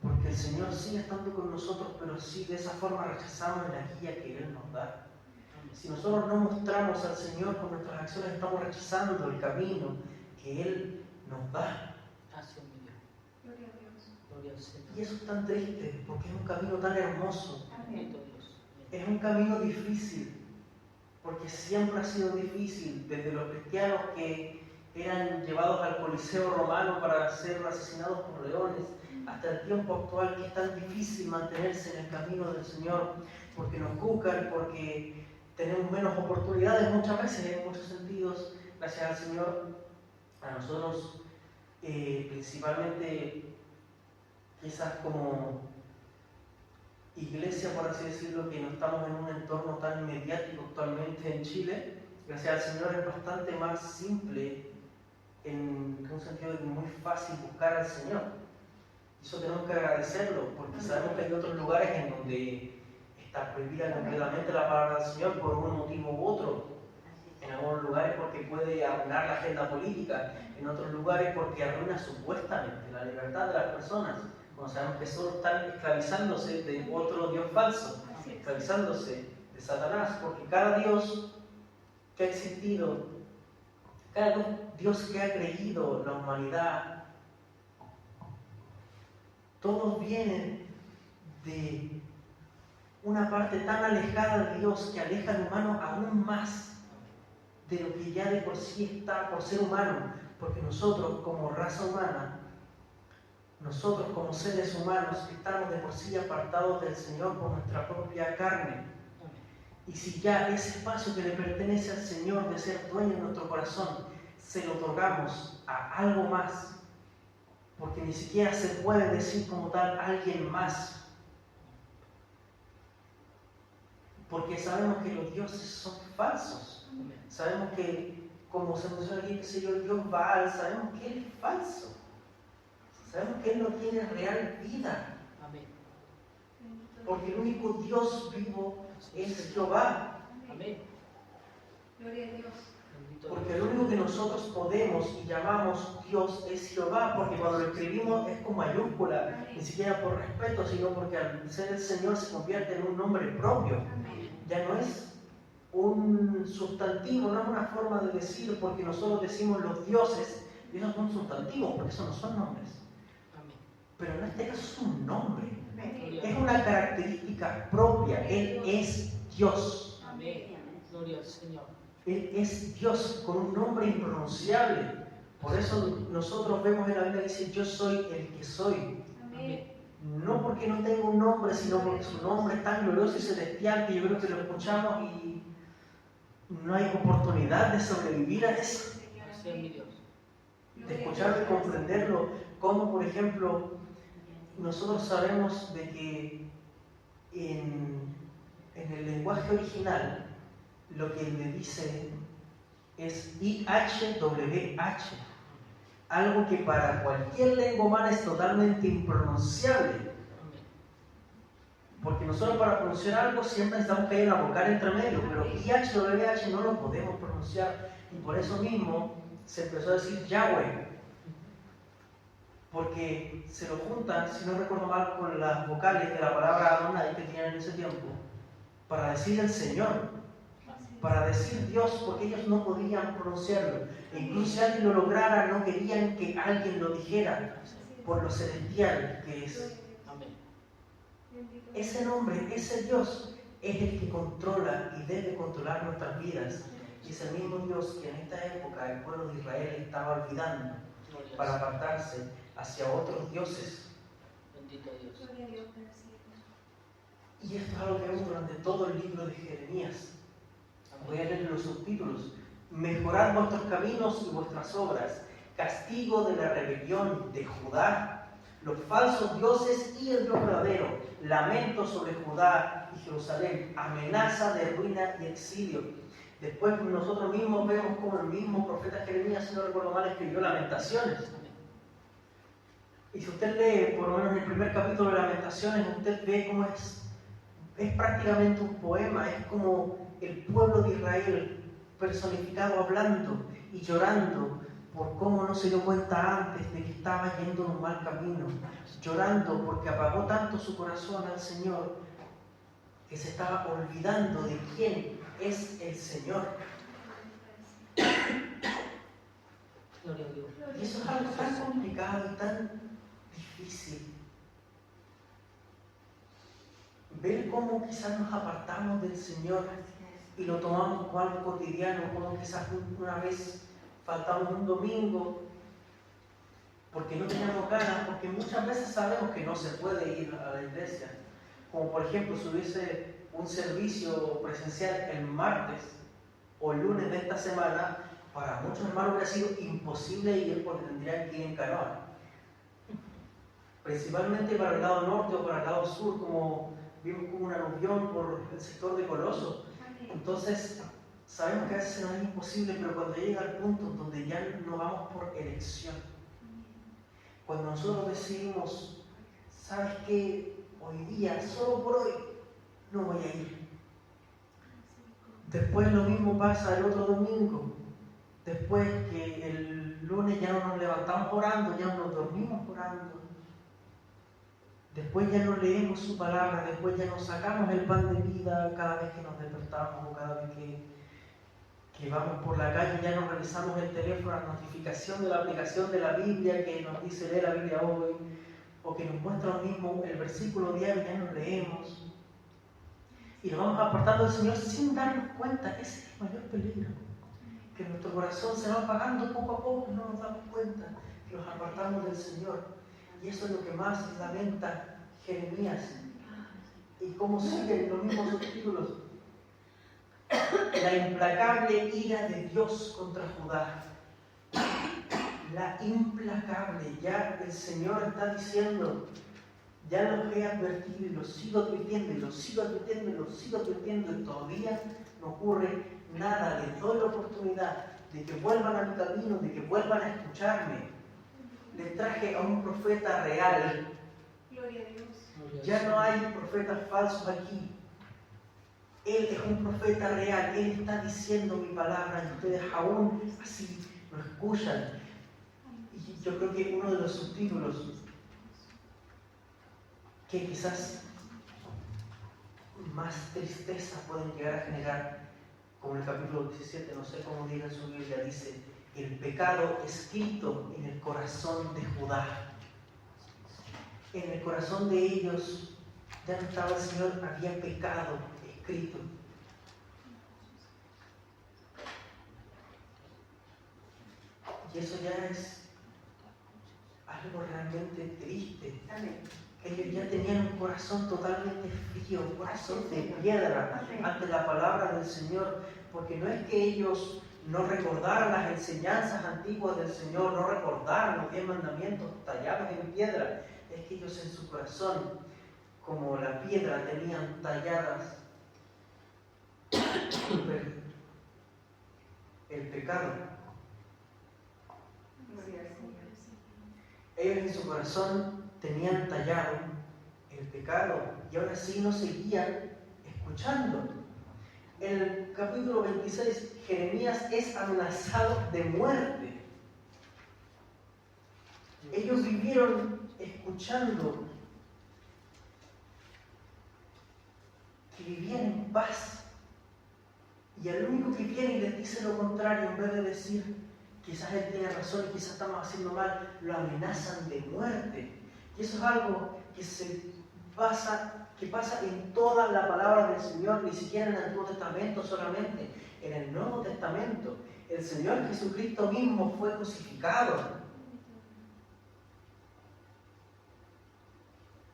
Porque el Señor sigue estando con nosotros, pero sí de esa forma rechazamos la guía que Él nos da. Si nosotros no mostramos al Señor con nuestras acciones, estamos rechazando el camino que Él nos da. Gloria a Dios. Gloria al Señor. Y eso es tan triste, porque es un camino tan hermoso. Amén. Es un camino difícil, porque siempre ha sido difícil, desde los cristianos que eran llevados al Coliseo romano para ser asesinados por leones, hasta el tiempo actual, que es tan difícil mantenerse en el camino del Señor, porque nos juzgan, porque tenemos menos oportunidades muchas veces, en muchos sentidos. Gracias al Señor, a nosotros principalmente, quizás como iglesia, por así decirlo, que no estamos en un entorno tan mediático actualmente en Chile, gracias al Señor es bastante más simple, en un sentido de que es muy fácil buscar al Señor. Eso tenemos que agradecerlo, porque sabemos que hay otros lugares en donde está prohibida completamente la palabra del Señor por un motivo u otro. En algunos lugares porque puede arruinar la agenda política en otros lugares porque arruina supuestamente la libertad de las personas. Cuando sabemos que solo están esclavizándose de otro Dios falso, esclavizándose de Satanás, porque cada Dios que ha existido, cada Dios que ha creído la humanidad, todos vienen de una parte tan alejada de Dios que aleja al humano aún más de lo que ya de por sí está por ser humano, porque nosotros como raza humana, nosotros como seres humanos estamos de por sí apartados del Señor por nuestra propia carne. Y si ya ese espacio que le pertenece al Señor de ser dueño de nuestro corazón, se lo otorgamos a algo más, porque ni siquiera se puede decir como tal alguien más, porque sabemos que los dioses son falsos. Sabemos que, como se menciona aquí, el Dios Baal, sabemos que él es falso. Sabemos que él no tiene real vida. Porque el único Dios vivo es Jehová. Gloria a Dios. Porque lo único que nosotros podemos y llamamos Dios es Jehová, porque cuando lo escribimos es con mayúscula, ni siquiera por respeto, sino porque al ser el Señor se convierte en un nombre propio. Ya no es un sustantivo, no es una forma de decir, porque nosotros decimos los dioses, y esos son sustantivos, porque esos no son nombres. Pero en este caso es un nombre, es una característica propia, Él es Dios. Gloria al Señor. Él es Dios con un nombre impronunciable. Por eso nosotros vemos en la Biblia que dice: yo soy el que soy. No porque no tenga un nombre, sino porque su nombre es tan glorioso y celestial que yo creo que lo escuchamos y no hay oportunidad de sobrevivir a eso. De escucharlo y comprenderlo. Como por ejemplo, nosotros sabemos de que en el lenguaje original lo que le dice es IHWH, algo que para cualquier lengua humana es totalmente impronunciable, porque nosotros para pronunciar algo siempre necesitamos que haya una vocal entre medio, pero IHWH no lo podemos pronunciar, y por eso mismo se empezó a decir Yahweh, porque se lo juntan, si no recuerdo mal, con las vocales de la palabra Adonai que tenían en ese tiempo, para decir el Señor, para decir Dios, porque ellos no podían pronunciarlo. E incluso si alguien lo lograra, no querían que alguien lo dijera, por lo celestial que es. Ese nombre, ese Dios, es el que controla y debe controlar nuestras vidas. Y es el mismo Dios que en esta época el pueblo de Israel estaba olvidando para apartarse hacia otros dioses. Bendito Dios. Y esto es algo que vemos durante todo el libro de Jeremías. Voy a leer los subtítulos. Mejorad vuestros caminos y vuestras obras. Castigo de la rebelión de Judá, los falsos dioses y el Dios verdadero. Lamento sobre Judá y Jerusalén. Amenaza de ruina y exilio. Después nosotros mismos vemos como el mismo profeta Jeremías, si no recuerdo mal, escribió Lamentaciones. Y si usted lee, por lo menos en el primer capítulo de Lamentaciones, usted ve cómo es prácticamente un poema, es como el pueblo de Israel personificado hablando y llorando por cómo no se dio cuenta antes de que estaba yendo en un mal camino, llorando porque apagó tanto su corazón al Señor que se estaba olvidando de quién es el Señor. Y eso es algo tan complicado y tan difícil. Ver cómo quizás nos apartamos del Señor y lo tomamos como algo cotidiano, como quizás una vez faltamos un domingo porque no teníamos ganas, porque muchas veces sabemos que no se puede ir a la iglesia. Como por ejemplo, si hubiese un servicio presencial el martes o el lunes de esta semana, para muchos hermanos hubiera sido imposible ir porque tendrían que ir en canoa. Principalmente para el lado norte o para el lado sur, como vimos como un aluvión por el sector de Coloso. Entonces, sabemos que a veces no es imposible, pero cuando llega al punto donde ya no vamos por elección, cuando nosotros decidimos, ¿sabes qué? Hoy día, solo por hoy, no voy a ir. Después lo mismo pasa el otro domingo. Después que el lunes ya no nos levantamos orando, ya no nos dormimos orando. Después ya no leemos su palabra, después ya nos sacamos el pan de vida cada vez que nos despertamos o cada vez que vamos por la calle, ya no revisamos el teléfono, la notificación de la aplicación de la Biblia que nos dice lee la Biblia hoy, o que nos muestra lo mismo el versículo diario, ya no leemos. Y nos vamos apartando del Señor sin darnos cuenta. Ese es el mayor peligro. Que nuestro corazón se va apagando poco a poco, no nos damos cuenta que nos apartamos del Señor. Y eso es lo que más lamenta Jeremías. Y cómo siguen los mismos subtítulos. La implacable ira de Dios contra Judá. La implacable, ya el Señor está diciendo, ya los he advertido y los sigo advirtiendo y los sigo advirtiendo y los sigo advirtiendo y todavía no ocurre nada. Les doy la oportunidad de que vuelvan a mi camino, de que vuelvan a escucharme. Les traje a un profeta real. Gloria a Dios. Ya no hay profetas falsos aquí. Él es un profeta real. Él está diciendo mi palabra y ustedes aún así lo escuchan. Y yo creo que uno de los subtítulos que quizás más tristeza pueden llegar a generar, como en el capítulo 17, no sé cómo diga en su Biblia, dice, el pecado escrito en el corazón de Judá. En el corazón de ellos ya no estaba el Señor, había pecado escrito. Y eso ya es algo realmente triste. Ellos ya tenían un corazón totalmente frío, un corazón de piedra ante la palabra del Señor, porque no es que ellos no recordaran las enseñanzas antiguas del Señor, no recordaran los 10 mandamientos tallados en piedra, es que ellos en su corazón, como la piedra, tenían talladas el pecado. Ellos en su corazón tenían tallado el pecado y ahora sí no seguían escuchando. En el capítulo 26, Jeremías es amenazado de muerte. Ellos vivieron escuchando que vivían en paz. Y el único que viene y les dice lo contrario, en vez de decir, quizás él tiene razón y quizás estamos haciendo mal, lo amenazan de muerte. Y eso es algo que pasa en toda la palabra del Señor, ni siquiera en el Antiguo Testamento solamente, en el Nuevo Testamento. El Señor Jesucristo mismo fue crucificado.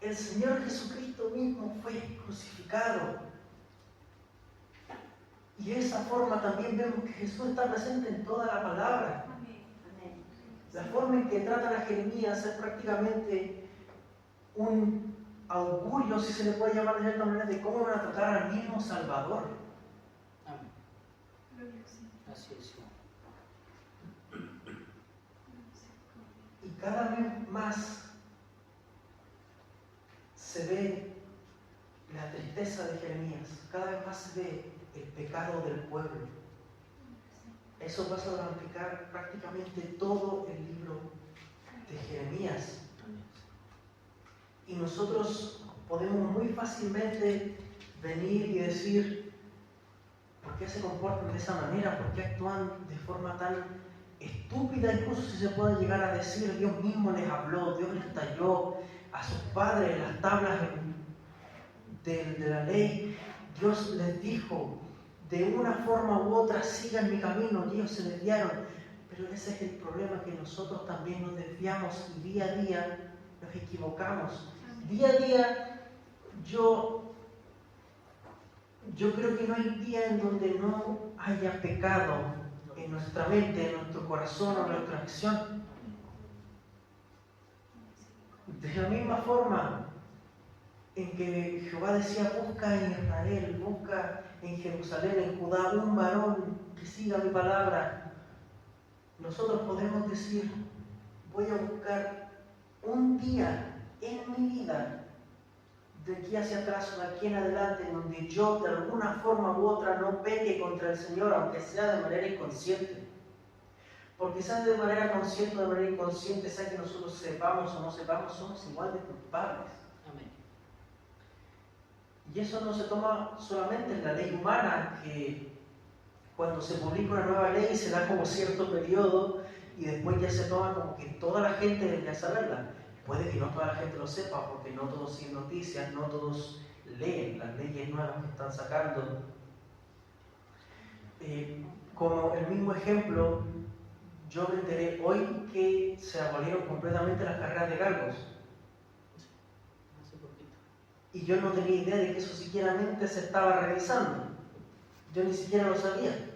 El Señor Jesucristo mismo fue crucificado. Y de esa forma también vemos que Jesús está presente en toda la palabra. La forma en que tratan a Jeremías es prácticamente un augurio, si se le puede llamar de cierta manera, de cómo van a tratar al mismo Salvador. Amén. Así es. Y cada vez más se ve la tristeza de Jeremías, cada vez más se ve el pecado del pueblo. Eso pasa durante prácticamente todo el libro de Jeremías. Y nosotros podemos muy fácilmente venir y decir, ¿por qué se comportan de esa manera? ¿Por qué actúan de forma tan estúpida? Incluso si se puede llegar a decir, Dios mismo les habló, Dios les talló a sus padres las tablas de la ley. Dios les dijo, de una forma u otra, sigan mi camino, y ellos se desviaron. Pero ese es el problema, que nosotros también nos desviamos y día a día nos equivocamos. Día a día, yo creo que no hay día en donde no haya pecado en nuestra mente, en nuestro corazón o en nuestra acción. De la misma forma en que Jehová decía, busca en Israel, busca en Jerusalén, en Judá, un varón que siga mi palabra. Nosotros podemos decir, voy a buscar un día en mi vida, de aquí hacia atrás o de aquí en adelante, en donde yo de alguna forma u otra no peque contra el Señor, aunque sea de manera inconsciente. Porque sea de manera consciente o de manera inconsciente, sea que nosotros sepamos o no sepamos, somos igual de culpables. Amén. Y eso no se toma solamente en la ley humana, que cuando se publica una nueva ley se da como cierto periodo y después ya se toma como que toda la gente debería saberla. Puede que no toda la gente lo sepa, porque no todos siguen noticias, no todos leen las leyes nuevas que están sacando. Como el mismo ejemplo, yo me enteré hoy que se abolieron completamente las carreras de galgos. Hace poquito. Y yo no tenía idea de que eso siquiera se estaba realizando. Yo ni siquiera lo sabía.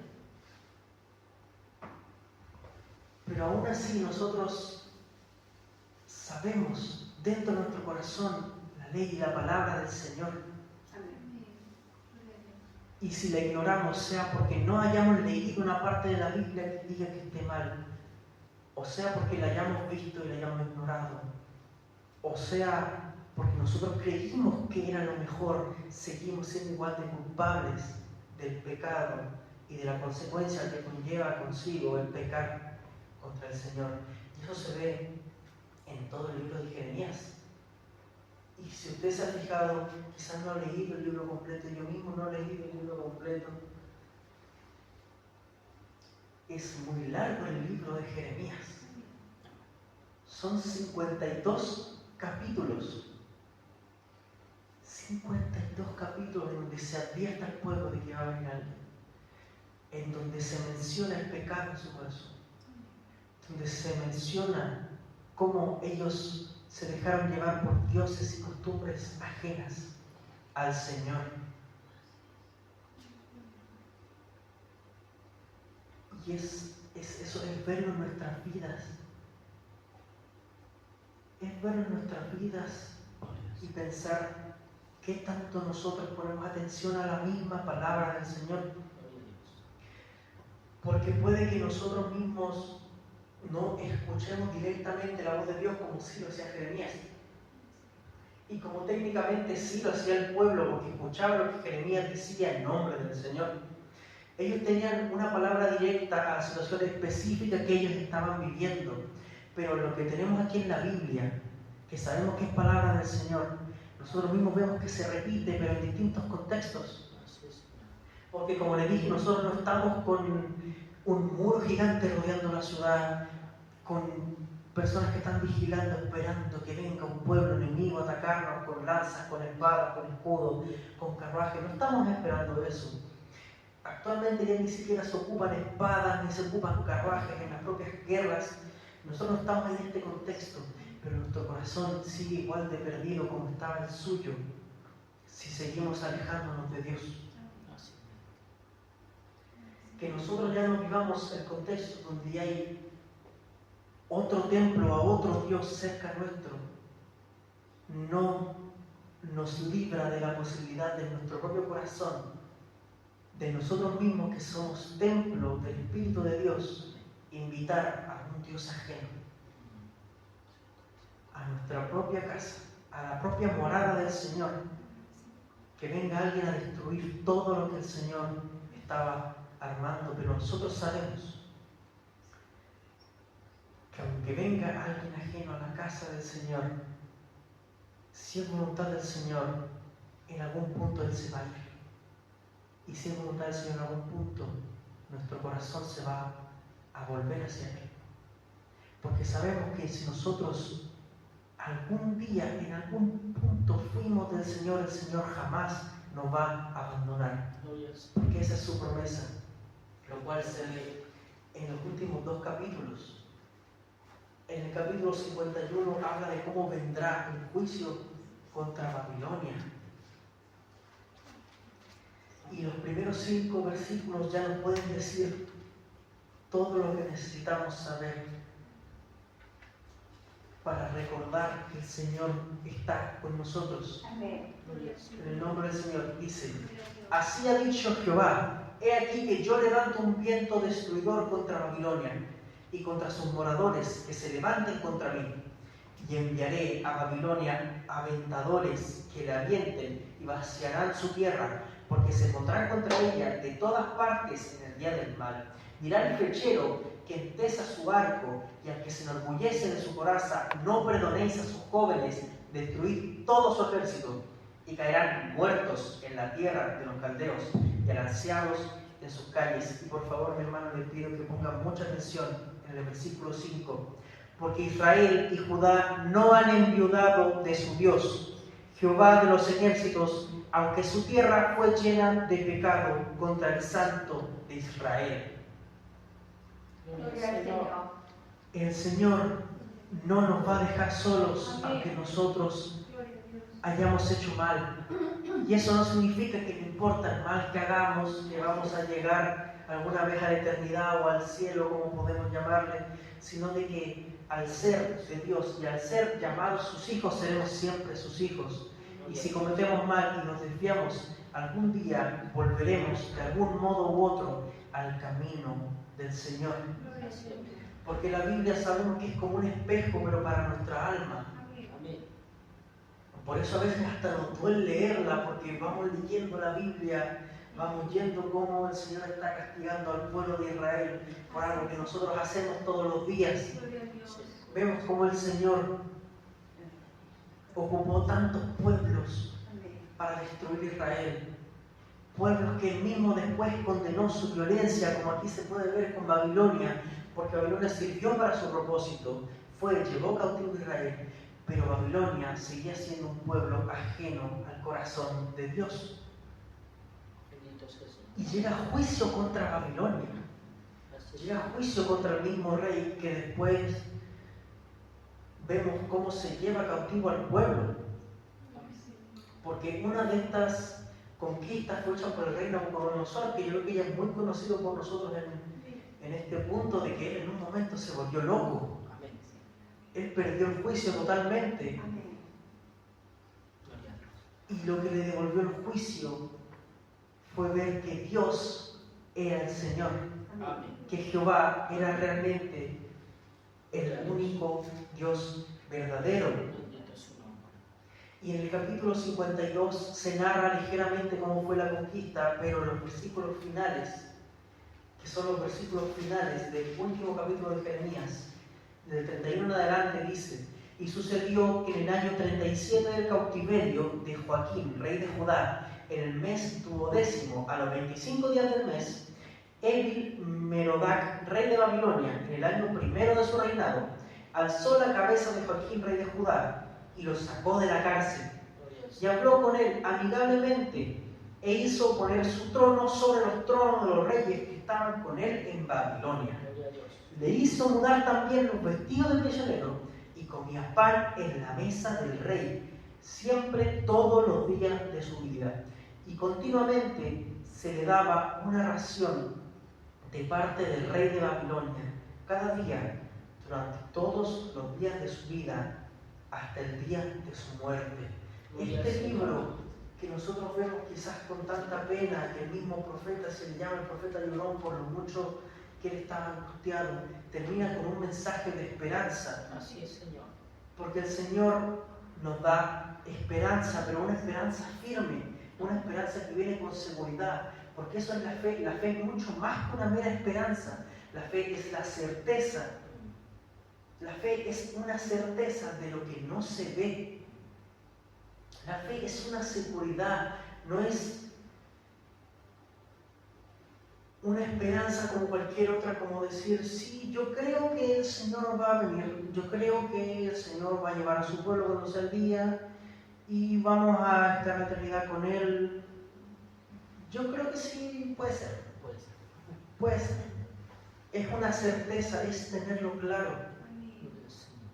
Pero aún así nosotros sabemos dentro de nuestro corazón la ley y la palabra del Señor. Y si la ignoramos, sea porque no hayamos leído una parte de la Biblia que diga que esté mal, o sea porque la hayamos visto y la hayamos ignorado, o sea porque nosotros creímos que era lo mejor, seguimos siendo igual de culpables del pecado y de la consecuencia que conlleva consigo el pecar contra el Señor. Y eso se ve en todo el libro de Jeremías. Y si usted se ha fijado, quizás no ha leído el libro completo, yo mismo no he leído el libro completo. Es muy largo el libro de Jeremías. Son 52 capítulos. 52 capítulos en donde se advierte al pueblo de que va a venir alguien. En donde se menciona el pecado en su corazón. Donde se menciona cómo ellos se dejaron llevar por dioses y costumbres ajenas al Señor. Y eso es verlo en nuestras vidas. Es verlo en nuestras vidas y pensar qué tanto nosotros ponemos atención a la misma palabra del Señor. Porque puede que nosotros mismos no escuchemos directamente la voz de Dios como sí lo hacía Jeremías. Y como técnicamente sí lo hacía el pueblo, porque escuchaba lo que Jeremías decía en nombre del Señor. Ellos tenían una palabra directa a la situación específica que ellos estaban viviendo. Pero lo que tenemos aquí en la Biblia, que sabemos que es palabra del Señor, nosotros mismos vemos que se repite, pero en distintos contextos. Porque como les dije, nosotros no estamos con un muro gigante rodeando la ciudad, con personas que están vigilando, esperando que venga un pueblo enemigo a atacarnos con lanzas, con espadas, con escudos, con carruajes. No estamos esperando eso. Actualmente ya ni siquiera se ocupan espadas, ni se ocupan carruajes en las propias guerras. Nosotros no estamos en este contexto, pero nuestro corazón sigue igual de perdido como estaba el suyo, si seguimos alejándonos de Dios. Que nosotros ya no vivamos el contexto donde hay otro templo a otro Dios cerca nuestro, no nos libra de la posibilidad de nuestro propio corazón, de nosotros mismos que somos templo del Espíritu de Dios, invitar a un Dios ajeno a nuestra propia casa, a la propia morada del Señor, que venga alguien a destruir todo lo que el Señor estaba armando. Pero nosotros sabemos que aunque venga alguien ajeno a la casa del Señor, si es voluntad del Señor, en algún punto Él se va a ir. Y si es voluntad del Señor, en algún punto nuestro corazón se va a volver hacia Él. Porque sabemos que si nosotros algún día, en algún punto fuimos del Señor, el Señor jamás nos va a abandonar. Porque esa es su promesa, lo cual se lee en los últimos 2 capítulos. En el capítulo 51 habla de cómo vendrá el juicio contra Babilonia. Y los primeros 5 versículos ya nos pueden decir todo lo que necesitamos saber para recordar que el Señor está con nosotros. Amén. En el nombre del Señor dice: así ha dicho Jehová, he aquí que yo levanto un viento destruidor contra Babilonia y contra sus moradores que se levanten contra mí, y enviaré a Babilonia aventadores que le avienten y vaciarán su tierra, porque se pondrán contra ella de todas partes en el el día del mal. Dirá el flechero que entesa su arco y al que se enorgullece de su coraza, no perdonéis a sus jóvenes, destruid todo su ejército, y caerán muertos en la tierra de los caldeos y alanceados en sus calles. Y por favor, mi hermano, le pido que pongan mucha atención en el versículo 5, porque Israel y Judá no han enviudado de su Dios, Jehová de los ejércitos, aunque su tierra fue llena de pecado contra el Santo de Israel. Gloria al Señor. El Señor no nos va a dejar solos, aunque nosotros Gloria a Dios. hayamos hecho mal. Y eso no significa que no importa el mal que hagamos, que vamos a llegar alguna vez a la eternidad o al cielo, como podemos llamarle, sino de que al ser de Dios y al ser llamados sus hijos, seremos siempre sus hijos. Y si cometemos mal y nos desviamos, algún día volveremos de algún modo u otro al camino del Señor. Gloria al Señor. Porque la Biblia sabemos que es como un espejo, pero para nuestra alma. Amén. Amén. Por eso a veces hasta nos duele leerla, porque vamos leyendo la Biblia, vamos viendo cómo el Señor está castigando al pueblo de Israel por algo que nosotros hacemos todos los días. Gloria a Dios. Vemos cómo el Señor ocupó tantos pueblos para destruir Israel. Pueblos que él mismo después condenó su violencia, como aquí se puede ver con Babilonia, porque Babilonia sirvió para su propósito, llevó cautivo a Israel, pero Babilonia seguía siendo un pueblo ajeno al corazón de Dios. Bendito sea el Señor. Y llega juicio contra Babilonia, Así es. llega juicio contra el mismo rey, que después vemos cómo se lleva cautivo al pueblo, porque una de estas conquistas fue hecha por el rey Nabucodonosor, que yo creo que ya es muy conocido por nosotros en este punto, de que él en un momento se volvió loco. Amén. Él perdió el juicio totalmente. Gloria a Dios. Y lo que le devolvió el juicio fue ver que Dios era el Señor, Amén. que Jehová era realmente el único Dios verdadero. Bendito es su nombre. Y en el capítulo 52 se narra ligeramente cómo fue la conquista, pero los versículos finales, que son los versículos finales del último capítulo de Jeremías, del 31 en adelante, dice: y sucedió que en el año 37 del cautiverio de Joaquín, rey de Judá, en el mes 12º, a los 25 días del mes, Evil-Merodach, rey de Babilonia, en el año primero de su reinado, alzó la cabeza de Joaquín, rey de Judá, y lo sacó de la cárcel, Gloria al y Señor. habló con él amigablemente, e hizo poner su trono sobre los tronos de los reyes que estaban con él en Babilonia. Gloria a Dios. Le hizo mudar también los vestidos de prisionero, y comía pan en la mesa del rey, siempre todos los días de su vida. Y continuamente se le daba una ración de parte del rey de Babilonia, cada día, durante todos los días de su vida, hasta el día de su muerte. Gloria al Este Señor. libro que nosotros vemos quizás con tanta pena, que el mismo profeta se le llama el profeta llorón por lo mucho que él estaba angustiado, termina con un mensaje de esperanza, Así es, Señor. porque el Señor nos da esperanza, pero una esperanza firme, una esperanza que viene con seguridad, porque eso es la fe. La fe es mucho más que una mera esperanza. La fe es la certeza. La fe es una certeza de lo que no se ve. La fe es una seguridad, no es una esperanza como cualquier otra, como decir: sí, yo creo que el Señor va a venir, yo creo que el Señor va a llevar a su pueblo cuando sea el día y vamos a estar en la eternidad con Él. Yo creo que sí, puede ser. Puede ser. Pues es una certeza, es tenerlo claro. Gloria al Señor.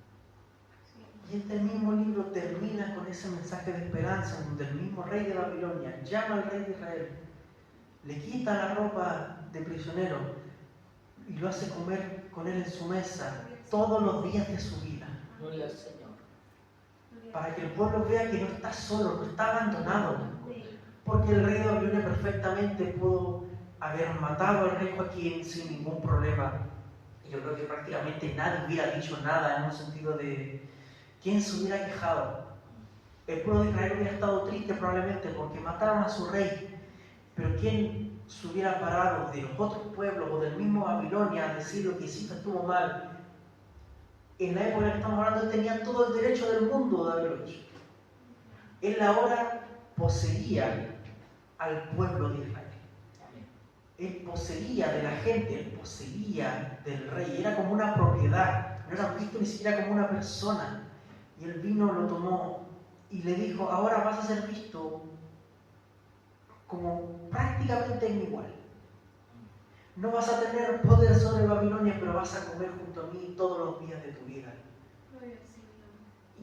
Y este mismo libro termina con ese mensaje de esperanza, donde el mismo rey de Babilonia llama al rey de Israel, le quita la ropa de prisionero y lo hace comer con él en su mesa todos los días de su vida, Gloria al Señor. para que el pueblo vea que no está solo, no está abandonado, porque el rey de Babilonia perfectamente pudo haber matado al rey Joaquín sin ningún problema. Y yo creo que prácticamente nadie hubiera dicho nada, en un sentido de quién se hubiera quejado. El pueblo de Israel hubiera estado triste probablemente porque mataron a su rey, pero ¿quién se hubiera parado de los otros pueblos o del mismo Babilonia a decir lo que hiciste estuvo mal, en la época que estamos hablando, él tenía todo el derecho del mundo de haberlo hecho. Él ahora poseía al pueblo de Israel. Él poseía de la gente, él poseía del rey. Era como una propiedad, no era visto ni siquiera como una persona. Y él vino, lo tomó y le dijo, ahora vas a ser visto como prácticamente igual. No vas a tener poder sobre Babilonia, pero vas a comer junto a mí todos los días de tu vida.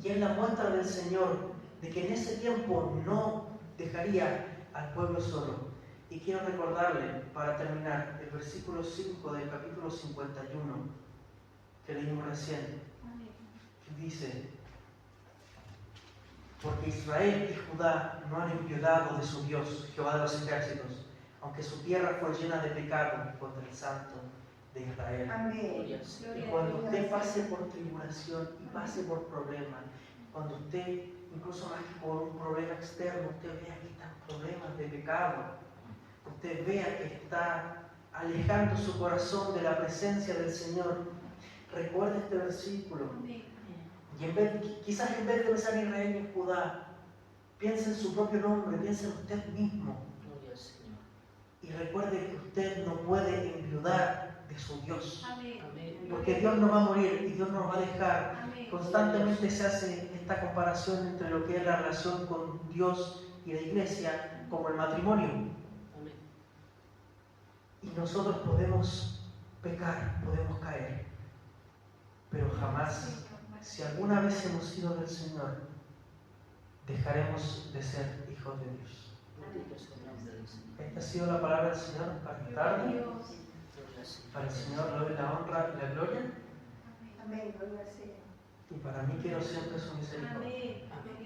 Y es la muestra del Señor de que en ese tiempo no dejaría al pueblo solo. Y quiero recordarle, para terminar, el versículo 5 del capítulo 51 que leímos recién, que dice: porque Israel y Judá no han enviudado de su Dios, Jehová de los ejércitos, aunque su tierra fue llena de pecado contra el Santo de Israel. Amén. Y cuando usted pase por tribulación y pase por problemas, cuando usted, incluso más que por un problema externo, usted vea que están problemas de pecado, usted vea que está alejando su corazón de la presencia del Señor, recuerde este versículo. Y quizás en vez de pensar en Israel y en Judá, piense en su propio nombre, piense en usted mismo. Gloria al Señor. Y recuerde que usted no puede enviudar de su Dios. Amén. Porque Dios no va a morir y Dios no nos va a dejar. Amén. Constantemente se hace esta comparación entre lo que es la relación con Dios y la iglesia como el matrimonio. Amén. Y nosotros podemos pecar, podemos caer, pero jamás, si alguna vez hemos sido del Señor, dejaremos de ser hijos de Dios. Bendito sea el nombre del Señor. Esta ha sido la palabra del Señor para esta tarde. Gloria al Señor. Para el Señor le doy la honra y la gloria, Amén. Gloria al Señor. y para mí quiero siempre su misericordia. Amén. Amén.